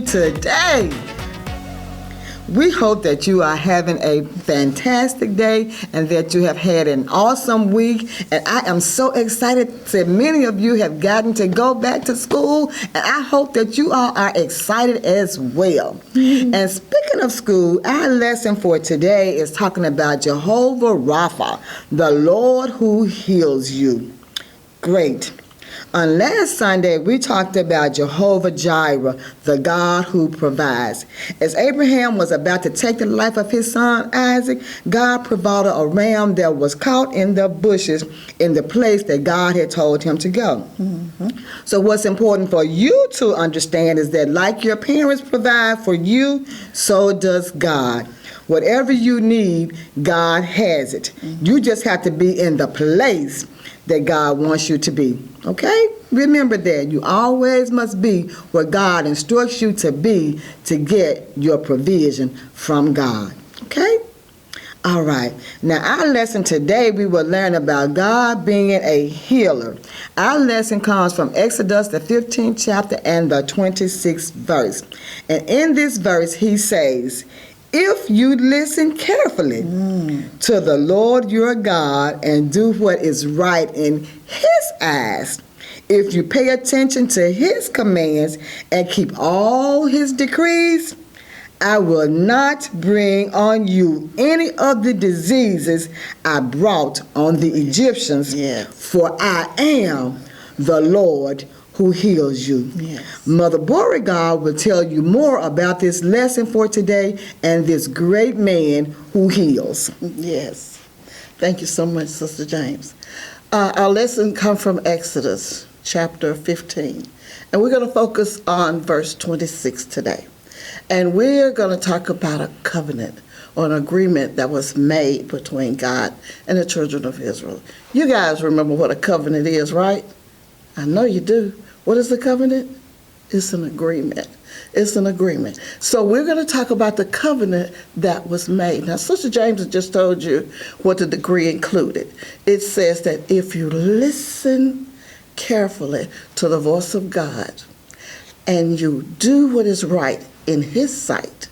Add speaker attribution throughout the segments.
Speaker 1: today. We hope that you are having a fantastic day and that you have had an awesome week. And I am so excited that many of you have gotten to go back to school. And I hope that you all are excited as well. Mm-hmm. And speaking of school, our lesson for today is talking about Jehovah Rapha, the Lord who heals you. Great. On last Sunday, we talked about Jehovah Jireh, the God who provides. As Abraham was about to take the life of his son Isaac, God provided a ram that was caught in the bushes in the place that God had told him to go. Mm-hmm. So what's important for you to understand is that like your parents provide for you, so does God. Whatever you need, God has it. Mm-hmm. You just have to be in the place that God wants you to be. Okay? Remember that. You always must be where God instructs you to be to get your provision from God. Okay? All right. Now, our lesson today, we will learn about God being a healer. Our lesson comes from Exodus, the 15th chapter and the 26th verse. And in this verse, he says, if you listen carefully to the Lord your God and do what is right in his eyes, if you pay attention to his commands and keep all his decrees, I will not bring on you any of the diseases I brought on the Egyptians, for I am the Lord who heals you. Yes. Mother Beauregard will tell you more about this lesson for today and this great man who heals.
Speaker 2: Yes. Thank you so much, Sister James. Our lesson comes from Exodus chapter 15, and we're going to focus on verse 26 today. And we're going to talk about a covenant or an agreement that was made between God and the children of Israel. You guys remember what a covenant is, right? I know you do. What is the covenant? It's an agreement. It's an agreement. So we're going to talk about the covenant that was made. Now, Sister James has just told you what the decree included. It says that if you listen carefully to the voice of God and you do what is right in his sight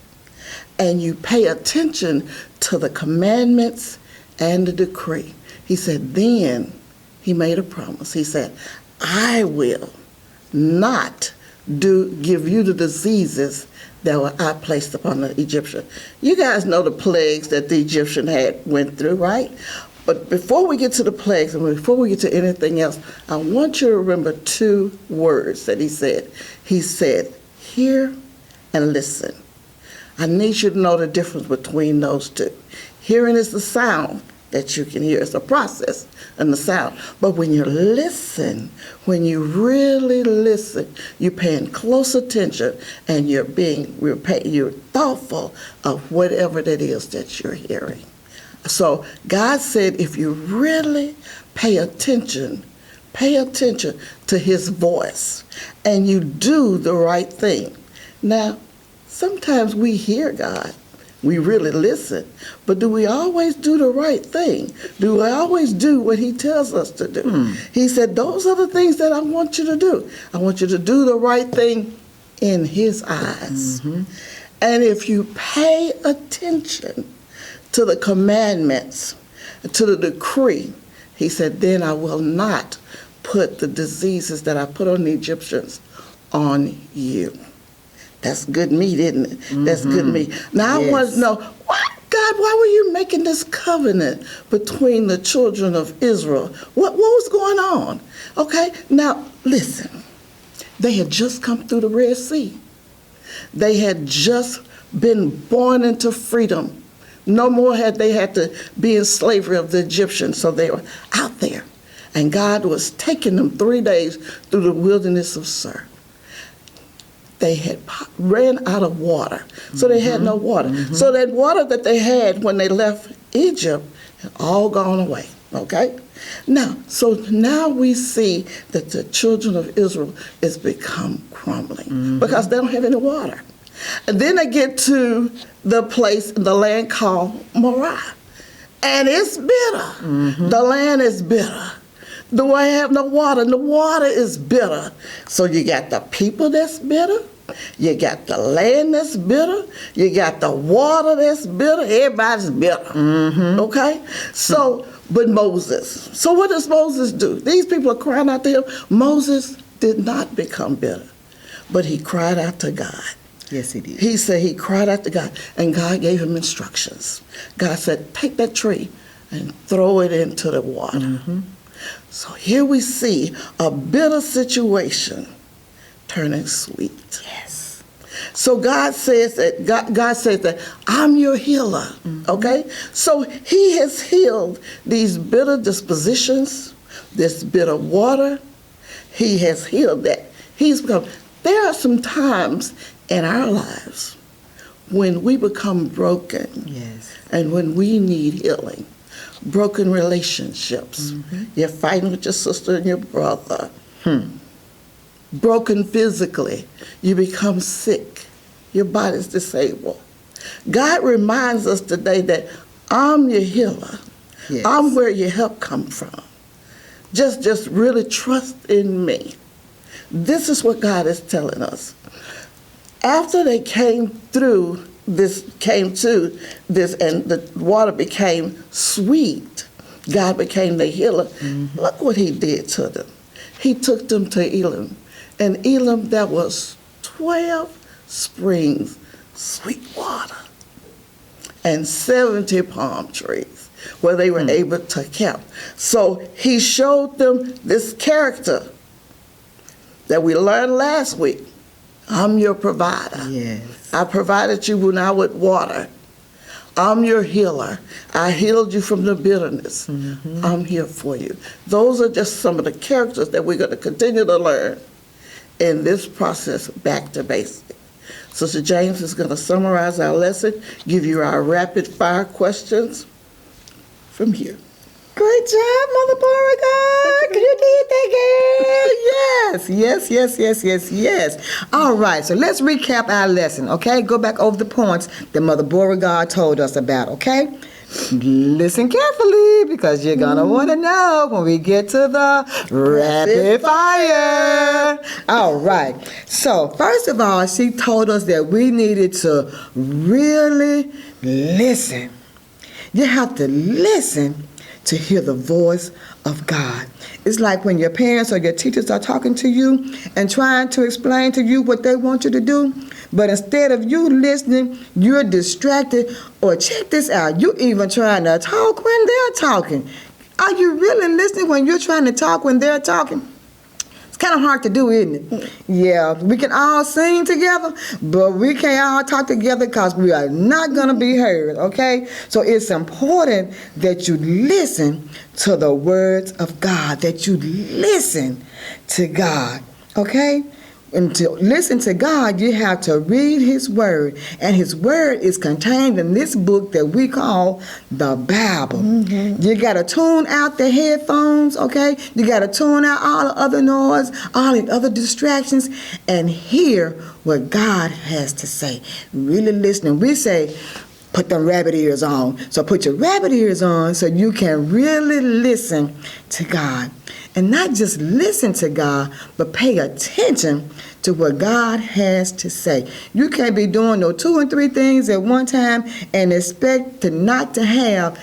Speaker 2: and you pay attention to the commandments and the decree, he said, then he made a promise. He said, I will not give you the diseases that I placed upon the Egyptian. You guys know the plagues that the Egyptian had went through, right? But before we get to the plagues and before we get to anything else, I want you to remember two words that he said. He said, hear and listen. I need you to know the difference between those two. Hearing is the sound that you can hear. It's a process and the sound. But when you listen, when you really listen, you're paying close attention and you're thoughtful of whatever that is that you're hearing. So God said if you really pay attention to his voice and you do the right thing. Now, sometimes we hear God. We really listen, but do we always do the right thing? Do we always do what he tells us to do? He said, those are the things that I want you to do. I want you to do the right thing in his eyes. Mm-hmm. And if you pay attention to the commandments, to the decree, he said, then I will not put the diseases that I put on the Egyptians on you. That's good meat, isn't it? Mm-hmm. That's good meat. Now, yes. I want to know, why were you making this covenant between the children of Israel? What was going on? Okay, now, listen. They had just come through the Red Sea. They had just been born into freedom. No more had they had to be in slavery of the Egyptians, so they were out there. And God was taking them 3 days through the wilderness of Sur. They had ran out of water, so they had no water. Mm-hmm. So that water that they had when they left Egypt had all gone away, okay? Now we see that the children of Israel is become crumbling because they don't have any water. And then they get to the place, the land called Moriah, and it's bitter. Mm-hmm. The land is bitter. They have no water, and the water is bitter. So you got the people that's bitter, You got the land that's bitter. You got the water that's bitter. Everybody's bitter. Okay? So, but Moses. So what does Moses do? These people are crying out to him. Moses did not become bitter, but he cried out to God.
Speaker 1: Yes, he did.
Speaker 2: He said he cried out to God, and God gave him instructions. God said, take that tree and throw it into the water. So here we see a bitter situation turning sweet.
Speaker 1: Yes.
Speaker 2: So God says that I'm your healer. Okay? So he has healed these bitter dispositions, this bitter water. He has healed that. There are some times in our lives when we become broken.
Speaker 1: Yes.
Speaker 2: And when we need healing. Broken relationships. You're fighting with your sister and your brother. Broken physically. You become sick. Your body's disabled. God reminds us today that I'm your healer.
Speaker 1: Yes.
Speaker 2: I'm where your help comes from. Just really trust in me. This is what God is telling us. After they came to this, and the water became sweet, God became the healer. Look what he did to them. He took them to Elim. And Elim, there was 12 springs, sweet water, and 70 palm trees where they were able to camp. So he showed them this character that we learned last week. I'm your provider.
Speaker 1: Yes.
Speaker 2: I provided you now with water. I'm your healer. I healed you from the bitterness. I'm here for you. Those are just some of the characters that we're going to continue to learn in this process back to basics. Sister James is going to summarize our lesson, give you our rapid fire questions from here.
Speaker 1: Great job, Mother Beauregard. You did that, girl. Yes. All right, so let's recap our lesson, okay? Go back over the points that Mother Beauregard told us about, okay? Listen carefully because you're going to want to know when we get to the rapid fire. All right. So, first of all, she told us that we needed to really listen. You have to listen to hear the voice of God. It's like when your parents or your teachers are talking to you and trying to explain to you what they want you to do, but instead of you listening, you're distracted. Or check this out, you even trying to talk when they're talking. Are you really listening when you're trying to talk when they're talking? It's kind of hard to do, isn't it? Yeah, we can all sing together, but we can't all talk together because we are not going to be heard, okay? So it's important that you listen to the words of God, that you listen to God, okay? And to listen to God, you have to read His Word. And His Word is contained in this book that we call the Bible. You got to tune out the headphones, okay? You got to tune out all the other noise, all the other distractions, and hear what God has to say. Really listening. We say, put them rabbit ears on. So put your rabbit ears on so you can really listen to God. And not just listen to God, but pay attention to what God has to say. You can't be doing no 2 and 3 things at one time and expect to not to have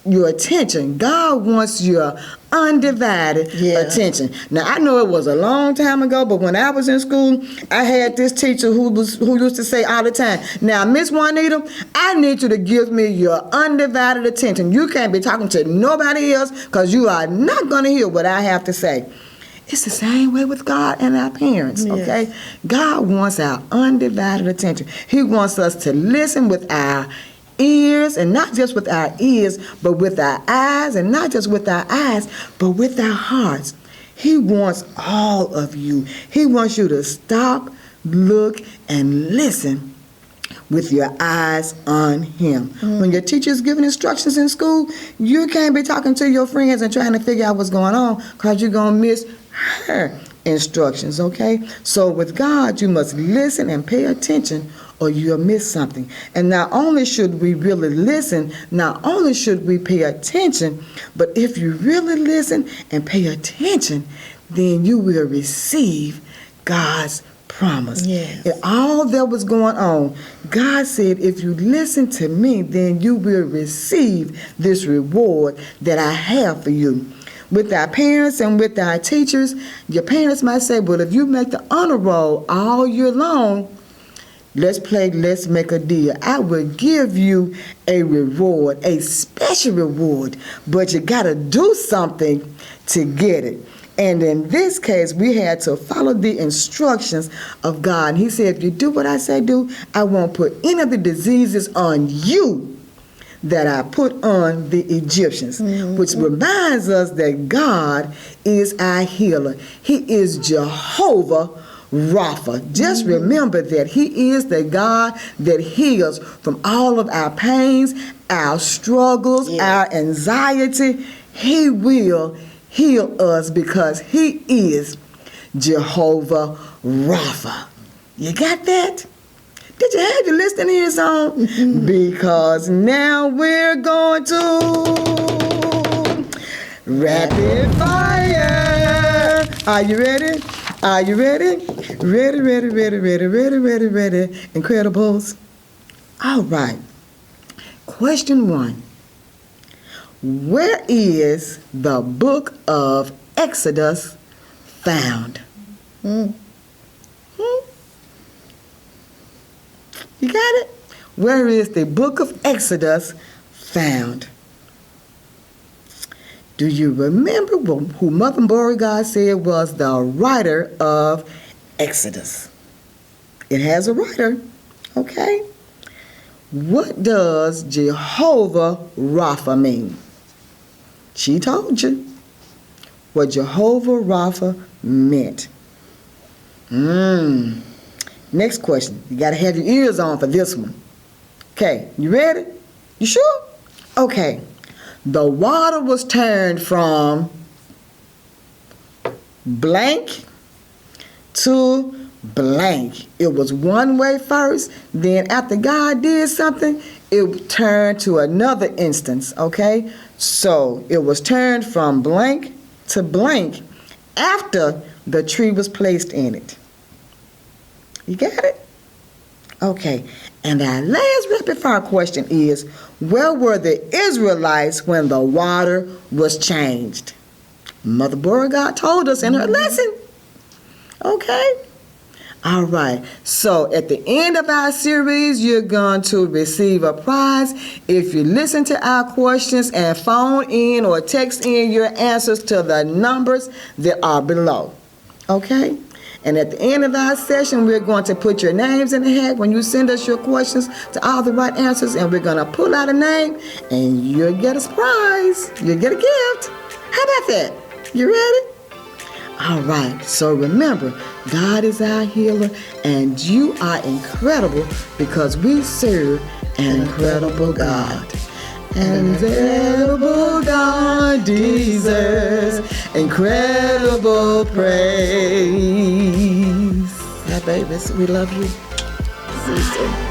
Speaker 1: your attention. God wants your undivided attention. Now, I know it was a long time ago, but when I was in school, I had this teacher who used to say all the time, now, Miss Juanita, I need you to give me your undivided attention. You can't be talking to nobody else because you are not going to hear what I have to say. It's the same way with God and our parents, okay? God wants our undivided attention. He wants us to listen with our ears, and not just with our ears, but with our eyes, and not just with our eyes, but with our hearts. He wants all of you. He wants you to stop, look, and listen with your eyes on Him. When your teacher's giving instructions in school, you can't be talking to your friends and trying to figure out what's going on because you're going to miss her instructions, okay? So with God, you must listen and pay attention or you'll miss something. And not only should we really listen, not only should we pay attention, but if you really listen and pay attention, then you will receive God's promise.
Speaker 2: Yes.
Speaker 1: And all that was going on, God said, if you listen to me, then you will receive this reward that I have for you. With our parents and with our teachers, your parents might say, well, if you make the honor roll all year long, let's make a deal. I will give you a reward, a special reward, but you got to do something to get it. And in this case, we had to follow the instructions of God. And he said, if you do what I say do, I won't put any of the diseases on you that I put on the Egyptians, which reminds us that God is our healer. He is Jehovah Rapha. Just remember that he is the God that heals from all of our pains, our struggles, our anxiety. He will heal us because he is Jehovah Rapha. You got that? Did you have your listening ears on? Because now we're going to rapid fire. Are you ready? Are you ready? Ready, ready, ready, ready, ready, ready, ready. Incredibles. All right. Question 1. Where is the book of Exodus found? You got it? Where is the book of Exodus found? Do you remember who Mother Beauregard said was the writer of Exodus? It has a writer, okay? What does Jehovah Rapha mean? She told you what Jehovah Rapha meant. Next question. You got to have your ears on for this one. Okay, you ready? You sure? Okay. The water was turned from blank to blank. It was one way first, then after God did something, it turned to another instance, okay? So it was turned from blank to blank after the tree was placed in it. You got it? Okay. And our last rapid fire question is, where were the Israelites when the water was changed? Mother Beauregard told us in her lesson. Okay. All right. So at the end of our series, you're going to receive a prize if you listen to our questions and phone in or text in your answers to the numbers that are below. Okay? And at the end of our session, we're going to put your names in the hat when you send us your questions to all the right answers, and we're going to pull out a name, and you'll get a prize. You'll get a gift. How about that? You ready? All right. So remember, God is our healer, and you are incredible because we serve an incredible God. An incredible God deserves incredible praise.
Speaker 2: Hi, babies. We love you. See you soon.